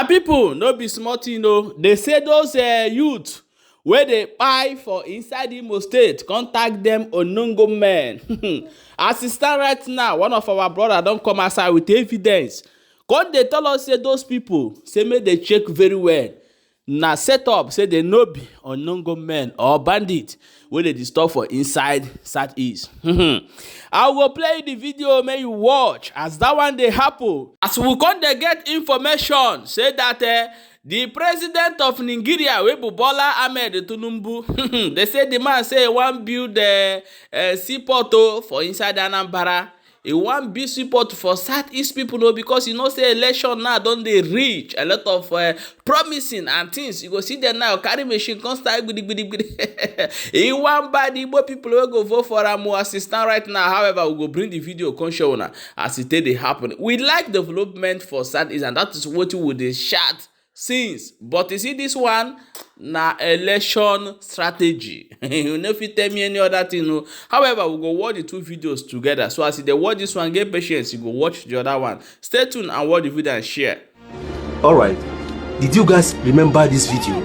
People no be small thing o. They say those youth wey dey kpai for inside Imo State contact them onongo men. As e stand right now, one of our brother don come outside with evidence. Come dey tell us say those people say make they check very well. Na set up say they no be onongo men or bandit wey dey disturb for inside southeast. I will play the video make you watch as that one dey happen. As we come dey get information say that the president of Nigeria wey be Bola Ahmed Tinubu, they say the man say he wan build seaport for inside Anambra. He wan build seaport for southeast people o, because you know say election now don dey reach. A lot of promising and things. You go see them now carry machine come start gbidi. He wan buy the Igbo people wey go vote for am as e stand right now. However, we go bring the video come show una as e take dey happen. We like development for southeast and that is what we dey shout since. But you see this one na election strategy. You no fit tell me any other thing o. However, we go watch the two videos together. So as you dey watch this one, get patience, you go watch the other one. Stay tuned and watch the video and share. Alright, did you guys remember this video?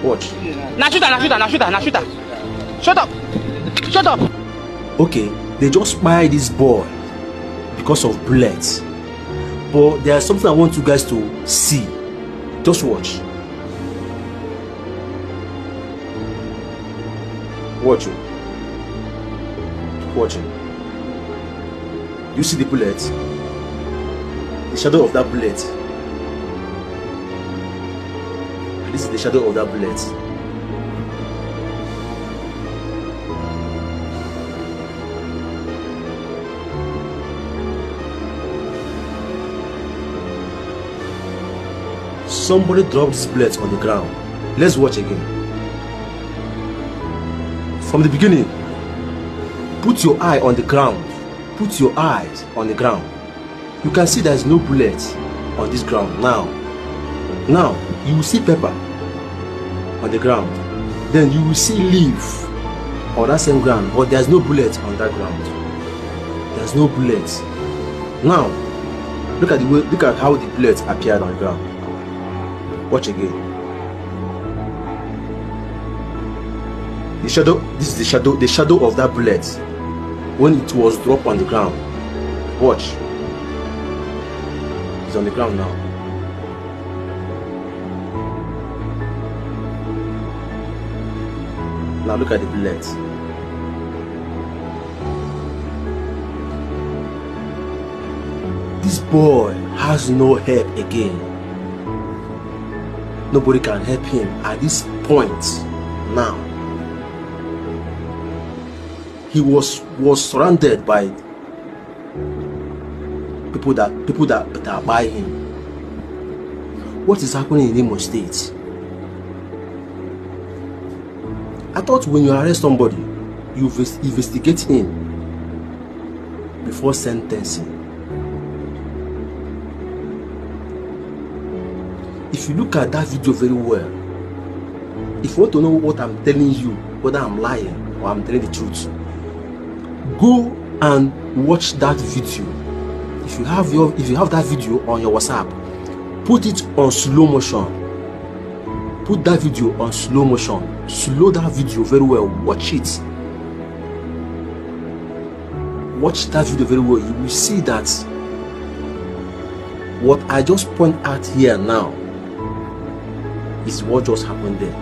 Watch. Na shooter. Shut up. Okay, they just buy this boy because of bullets. But there's something I want you guys to see. Just watch. Watch it. You see the bullet? The shadow of that bullet. This is the shadow of that bullet. Somebody dropped this bullet on the ground. Let's watch again. From the beginning, put your eye on the ground. Put your eyes on the ground. You can see there is no bullet on this ground. Now you will see pepper on the ground. Then you will see leaf on that same ground, but there's no bullet on that ground. There's no bullet. Now look at how the bullet appeared on the ground. Watch again. The shadow. This is the shadow. The shadow of that bullet when it was dropped on the ground. Watch. It's on the ground now. Now look at the bullet. This boy has no help again. Nobody can help him at this point now. He was surrounded by people that are by him. What is happening in Imo State? I thought when you arrest somebody, you investigate him before sentencing. If you look at that video very well, if you want to know what I'm telling you, whether I'm lying or I'm telling the truth, go and watch that video. If you have that video on your WhatsApp, put it on slow motion. Put that video on slow motion. Slow that video very well. Watch it. Watch that video very well. You will see that what I just point out here now is what just happened there.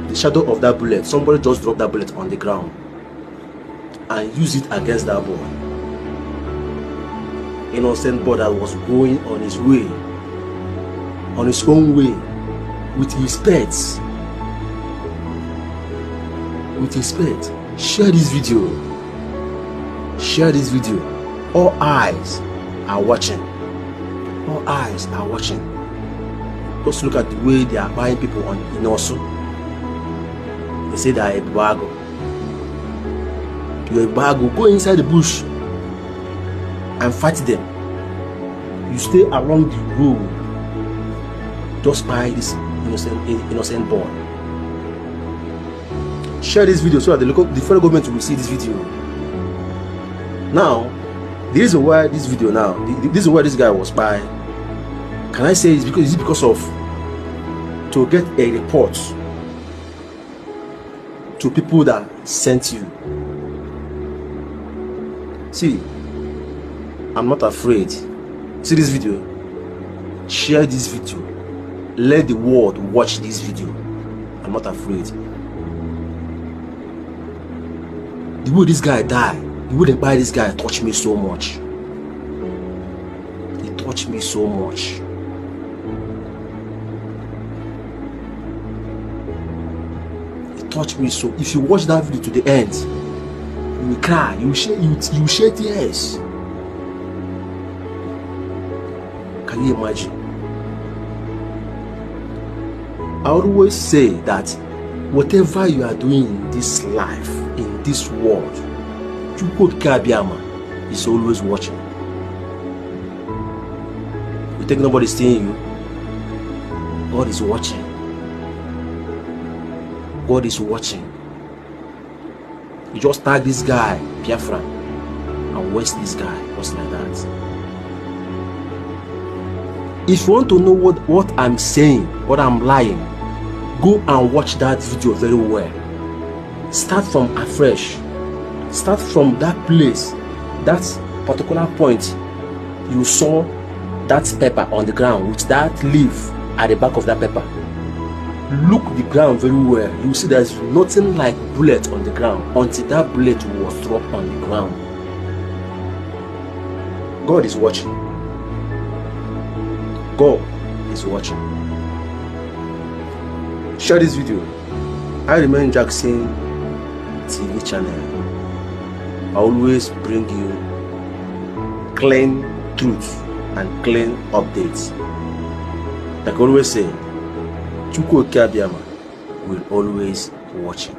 The shadow of that bullet, somebody just dropped that bullet on the ground and used it against that boy. Innocent boy that was going on his way, on his own way, with his pets. Share this video. Share this video. All eyes are watching. All eyes are watching. Just look at the way they are buying people on Inosu. They say they are Ebubeagu. You're Ebubeagu. Go inside the bush and fight them. You stay along the road. Just buy this innocent boy. Share this video so that the federal government will see this video. Now, The reason why this video now, the reason why this guy was by, can I say it's because of to get a report to people that sent you. See, I'm not afraid. See this video, share this video, let the world watch this video. I'm not afraid. The way this guy died, the way they buy this guy touched me so much. It touched me so much. It touched me so. If you watch that video to the end, you will cry. You will shed tears. Can you imagine? I always say that whatever you are doing in this life, in this world, Ga-Achi is always watching. You think nobody's seeing you? God is watching. God is watching. You just tag this guy, Biafra, and waste this guy, just like that. If you want to know what I'm saying, what I'm lying, go and watch that video very well. Start from afresh. Start from that place, that particular point. You saw that pepper on the ground with that leaf at the back of that pepper. Look the ground very well. You see there's nothing like bullet on the ground until that bullet was dropped on the ground. God is watching. God is watching. Share this video. I remain Jackson TV channel. I always bring you clean truth and clean updates. Like I always say, Ga-Achi will always watch it.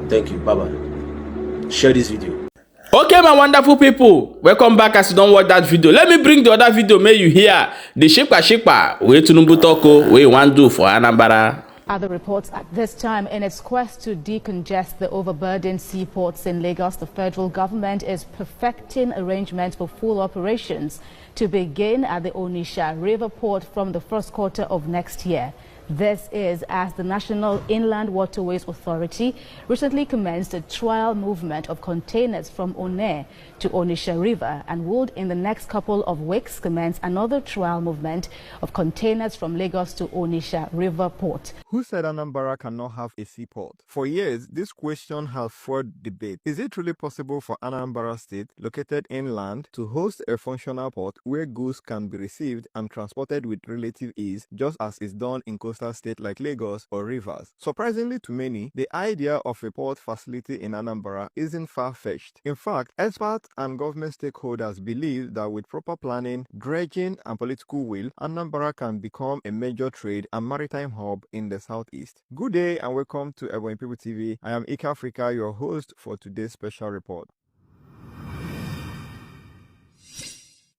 Thank you. Bye bye. Share this video. Okay, my wonderful people, welcome back. As you don't watch that video, let me bring the other video. May you hear the shikpa way to Numbutoko we want do for Anambra. Other reports at this time, in its quest to decongest the overburdened seaports in Lagos, the federal government is perfecting arrangements for full operations to begin at the Onitsha River Port from the first quarter of next year. This is as the National Inland Waterways Authority recently commenced a trial movement of containers from Onne to Onitsha River and would in the next couple of weeks commence another trial movement of containers from Lagos to Onitsha River Port. Who said Anambra cannot have a seaport? For years, this question has fueled debate. Is it really possible for Anambra State, located inland, to host a functional port where goods can be received and transported with relative ease, just as is done in coastal states like Lagos or Rivers? Surprisingly to many, the idea of a port facility in Anambra isn't far-fetched. In fact, experts and government stakeholders believe that with proper planning, dredging, and political will, Anambra can become a major trade and maritime hub in the southeast. Good day and welcome to Ebubeagu TV. I am Ika Africa, your host for today's special report.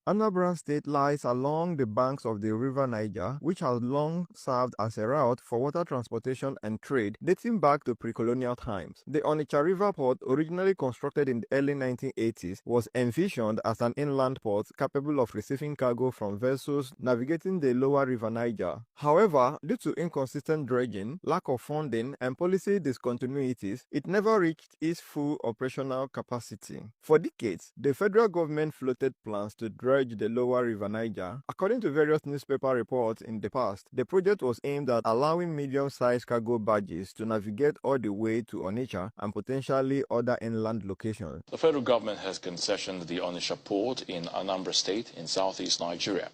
Anambra State lies along the banks of the River Niger, which has long served as a route for water transportation and trade dating back to pre-colonial times. The Onitsha River Port, originally constructed in the early 1980s, was envisioned as an inland port capable of receiving cargo from vessels navigating the lower River Niger. However, due to inconsistent dredging, lack of funding, and policy discontinuities, it never reached its full operational capacity. For decades, the federal government floated plans to dredge the lower River Niger. According to various newspaper reports in the past, the project was aimed at allowing medium-sized cargo barges to navigate all the way to Onitsha and potentially other inland locations. The federal government has concessioned the Onitsha port in Anambra State in southeast Nigeria.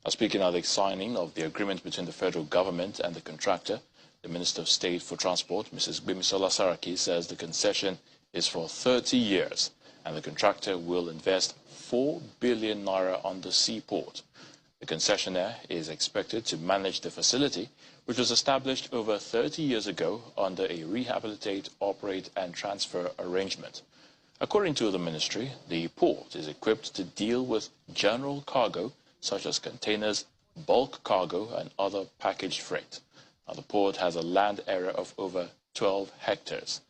Speaking at the signing of the agreement between the federal government and the contractor, the Minister of State for Transport, Mrs. Gbemisola Saraki, says the concession is for 30 years and the contractor will invest 4 billion naira on the seaport. The concessionaire is expected to manage the facility, which was established over 30 years ago under a rehabilitate, operate and transfer arrangement. According to the ministry, the port is equipped to deal with general cargo such as containers, bulk cargo and other packaged freight. Now, the port has a land area of over 12 hectares.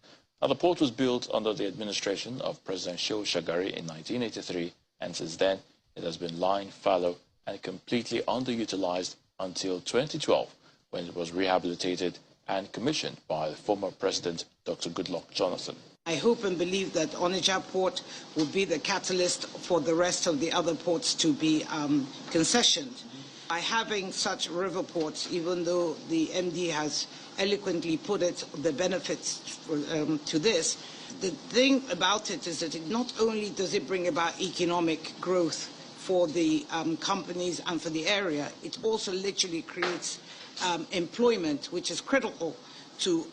Now, the port was built under the administration of President Shehu Shagari in 1983, and since then it has been lying fallow and completely underutilized until 2012, when it was rehabilitated and commissioned by the former President Dr. Goodluck Jonathan. I hope and believe that Onitsha Port will be the catalyst for the rest of the other ports to be concessioned. By having such river ports, even though the MD has eloquently put it, the benefits to this, the thing about it is that it not only does it bring about economic growth for the companies and for the area, it also literally creates employment, which is critical to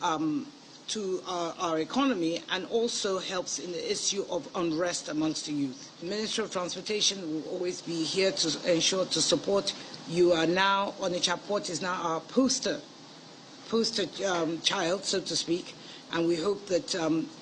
our economy, and also helps in the issue of unrest amongst the youth. The Minister of Transportation will always be here to ensure to support. You are now, Onitsha Port is now our poster child, so to speak, and we hope that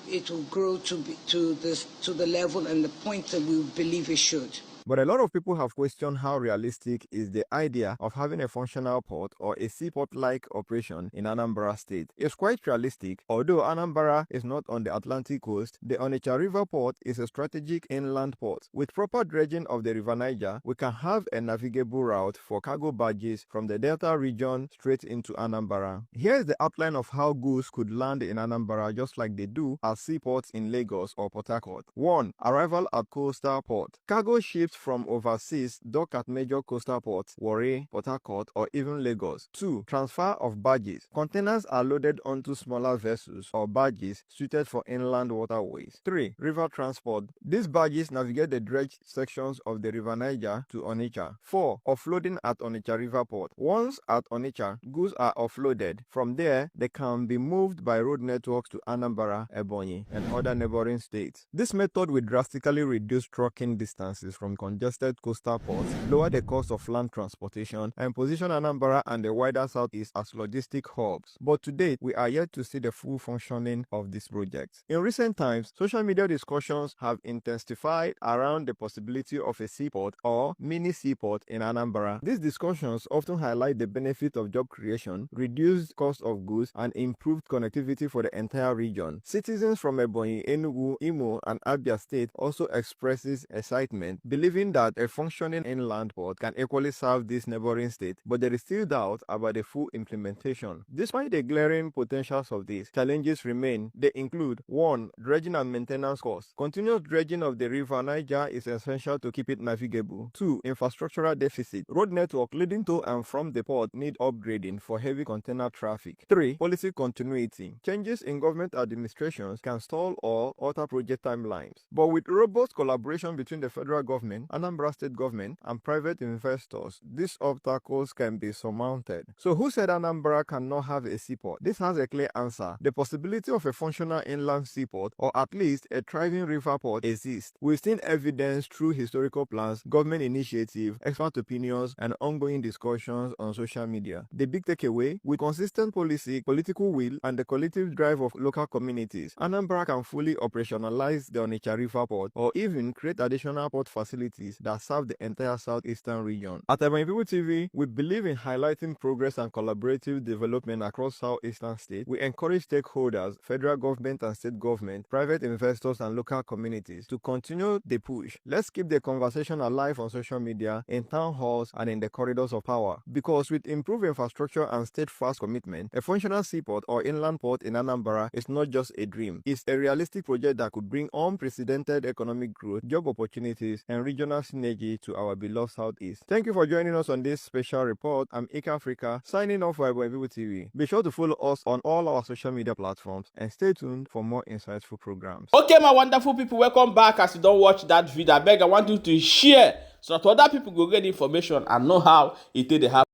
it will grow to the level and the point that we believe it should. But a lot of people have questioned how realistic is the idea of having a functional port or a seaport-like operation in Anambra State. It's quite realistic. Although Anambra is not on the Atlantic coast, the Onitsha River Port is a strategic inland port. With proper dredging of the River Niger, we can have a navigable route for cargo barges from the Delta region straight into Anambra. Here is the outline of how goods could land in Anambra just like they do at seaports in Lagos or Port Harcourt. 1. Arrival at coastal port. Cargo ships from overseas dock at major coastal ports, Warri, Port Harcourt, or even Lagos. 2. Transfer of barges. Containers are loaded onto smaller vessels or barges suited for inland waterways. 3. River transport. These barges navigate the dredged sections of the River Niger to Onitsha. 4. Offloading at Onitsha River Port. Once at Onitsha, goods are offloaded. From there, they can be moved by road networks to Anambra, Ebonyi, and other neighboring states. This method will drastically reduce trucking distances from congested coastal ports, lower the cost of land transportation, and position Anambra and the wider southeast as logistic hubs. But to date, we are yet to see the full functioning of this project. In recent times, social media discussions have intensified around the possibility of a seaport or mini seaport in Anambra. These discussions often highlight the benefit of job creation, reduced cost of goods, and improved connectivity for the entire region. Citizens from Ebonyi, Enugu, Imo, and Abia State also expresses excitement, believing that a functioning inland port can equally serve this neighboring state, but there is still doubt about the full implementation. Despite the glaring potentials of this, challenges remain. They include 1. Dredging and maintenance costs. Continuous dredging of the River Niger is essential to keep it navigable. 2. Infrastructural deficit. Road network leading to and from the port need upgrading for heavy container traffic. 3. Policy continuity. Changes in government administrations can stall or alter project timelines. But with robust collaboration between the federal government, Anambra State government, and private investors, these obstacles can be surmounted. So who said Anambra cannot have a seaport? This has a clear answer. The possibility of a functional inland seaport, or at least a thriving river port, exists. We've seen evidence through historical plans, government initiative, expert opinions, and ongoing discussions on social media. The big takeaway, with consistent policy, political will, and the collective drive of local communities, Anambra can fully operationalize the Onitsha River Port, or even create additional port facilities that serve the entire southeastern region. At Ebonyi People TV, we believe in highlighting progress and collaborative development across southeastern states. We encourage stakeholders, federal government and state government, private investors, and local communities to continue the push. Let's keep the conversation alive on social media, in town halls, and in the corridors of power. Because with improved infrastructure and steadfast commitment, a functional seaport or inland port in Anambra is not just a dream. It's a realistic project that could bring unprecedented economic growth, job opportunities, and regional synergy to our beloved Southeast. Thank you for joining us on this special report. I'm Ika Africa, signing off for Ebonyi People TV. Be sure to follow us on all our social media platforms and stay tuned for more insightful programs. Okay, my wonderful people, welcome back. As you don't watch that video, I beg, I want you to share so that other people go get information and know how it did happen.